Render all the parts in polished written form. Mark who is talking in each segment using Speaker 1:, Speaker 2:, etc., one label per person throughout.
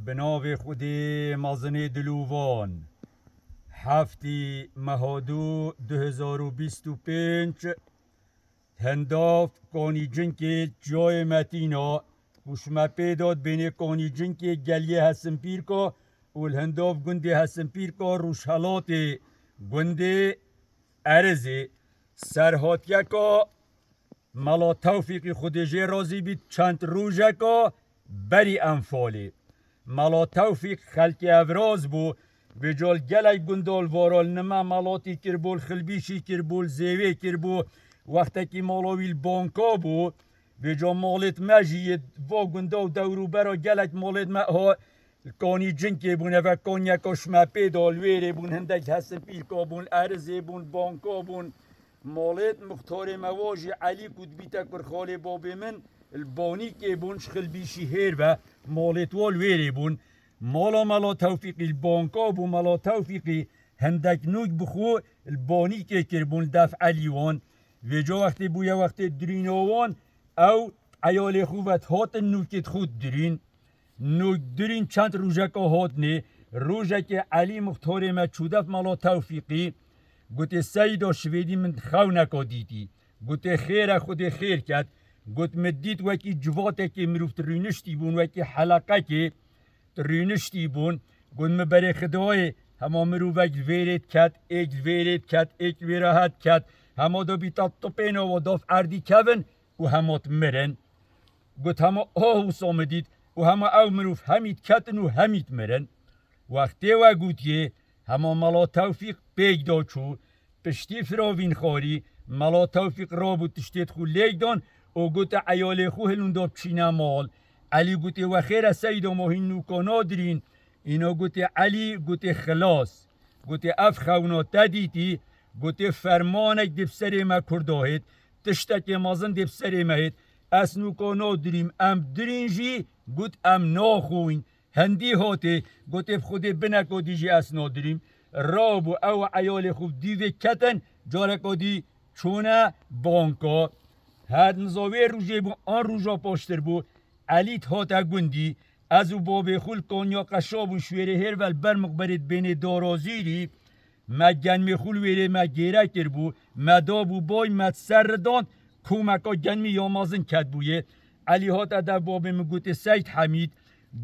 Speaker 1: به نام خودی مازن دلووان هفتی مهادو 2025 هنداف کانی جنک جای متینا وشما پیداد بین کانی جنک گلیه هستن پیر که والهنداف گنده هستن پیر که روشهلات گنده ارزه سرهاتیه که ملا توفیق خودجه رازی بید چند روژه که بری انفالی ملا توفیق خلق افراز بو بجال گلی گندال وارال نما ملاتی کربول خلبیشی کربول زیوه کربو وقتی که مالاویل بانکا بو بجال مالت مجید و گندال دورو برا گلک مالت ها کانی جنکی بونه و کانی کشمه پیدال ویره بون هندک هستن پیرکا بون ارزه بون بانکا بون مالت مختار مواجه علی کدبی تکر خاله بابی من البانی که بونش خلبیشی هیر و مالت وال ویره بون مالا توفیقی البانکا بو مالا توفیقی هندک نوک بخو البانی که کربون دفع علیوان و جا وقتی بویا وقتی درینوان او عیال خوبت هات نوکت خود درین نوک درین چند روژه که هات نه روژه که علی مختار ما چودف مالا توفیقی گوته سیدا شویدی من خو نکا دیدی گوته خیر خود خیر کرد گوت مدید وکی جواته که مروفت رینشتی بون وکی حلقه که رینشتی بون گوت مبره خدای همه مروفک ویرید کرد ایک ویرید کرد ایک ویراحت کرد همه دو بیتا توپینا و داف اردی کون و همات مرن گوت همه آهوس آمدید و همه او مروف همید کتن و همید مرن وقتی و گوتیه همه ملا توفیق پیگ دا چو پشتی فراوین خاری ملا توفیق را بود تشتید خو لیگ دان و گوت عیال خو هلون دا بچینه مال علی گوت و خیر سید و ماهین نوکانا درین اینا گوت علی گوت خلاص گوت اف خونا تدیتی گوت فرمانک دب سر ما کرداهید تشتک مازن دب سر ماهید اس نوکانا دریم ام درینجی گوت ام ناخوین هندی هاته گوت خود بنکو دیجی اس نادریم رابو او عیال خوب دیوه کتن جارکا دی چونه بانکا هر نزاوی روژه بو آن روژا پاشتر بو علیت هاتا گندی از او باب خول کانیا قشاب و شویره هر ول برمق برید بین دارازیری ما گنمی خول ویره ما گیره کر بو ما دابو بای ما سردان کومکا گنمی یامازن کد بویه علی هاتا در باب مگوت سید حمید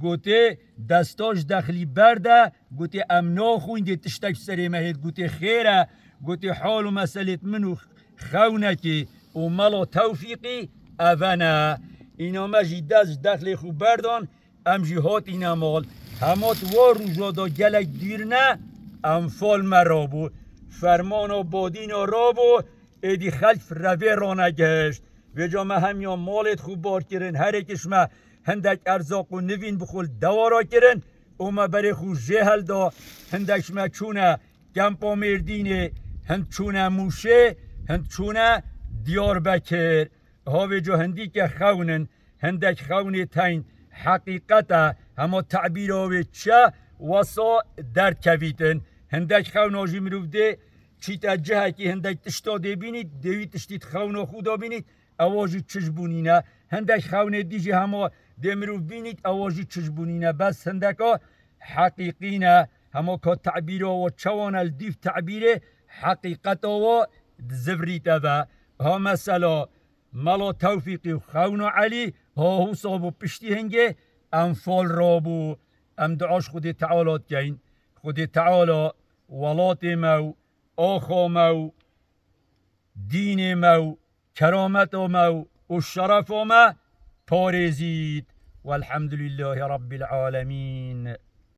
Speaker 1: گوته دستاش دخلی برده گوته امنا خوینده تشتک سری مهید گوته خیره گوته حال و مسئلت منو خونه که و ملا توفیقی اوانه اینا مجی دست دخلی خوب بردان ام جهات اینا مال همات وار روژا دا گلک دیر نه انفال مرابو فرمان و بادین و رابو ایدی خلف روی رانه گشت و جا ما همیان مالت خوب بار کرن هر اکش ما هندک ارزاق و نوین بخول دوارا کرن او ما بری خو جهل دا هندکش ما چونه گمپا مردینه هند چونه موشه هند چونه دیار بکر هاوی جو هندی که خونن هندک خونه تین حقیقتا همه تعبیر هاوی چه واسا درد کویتن هندک خونه آجی مروف ده چیتا جهه که هندک تشتا ده بینید دوی تشتید خونه خودا بینید اواجی چشبونینه هندک خونه دیجی همه دمروف بینید اواجی چشبونینه بس هندکا حقیقینه همه که تعبیر و چوان الدیف تعبیر حقیقت و زبریت و ها مثلا ملا توفیقی و خون علی ها هو صابو پشتی هنگه انفال رابو ام دعاش خود تعالی کین خود تعالی ولات مو آخا مو دین مو کرامت مو و شرف ما پارزید والحمد لله رب العالمين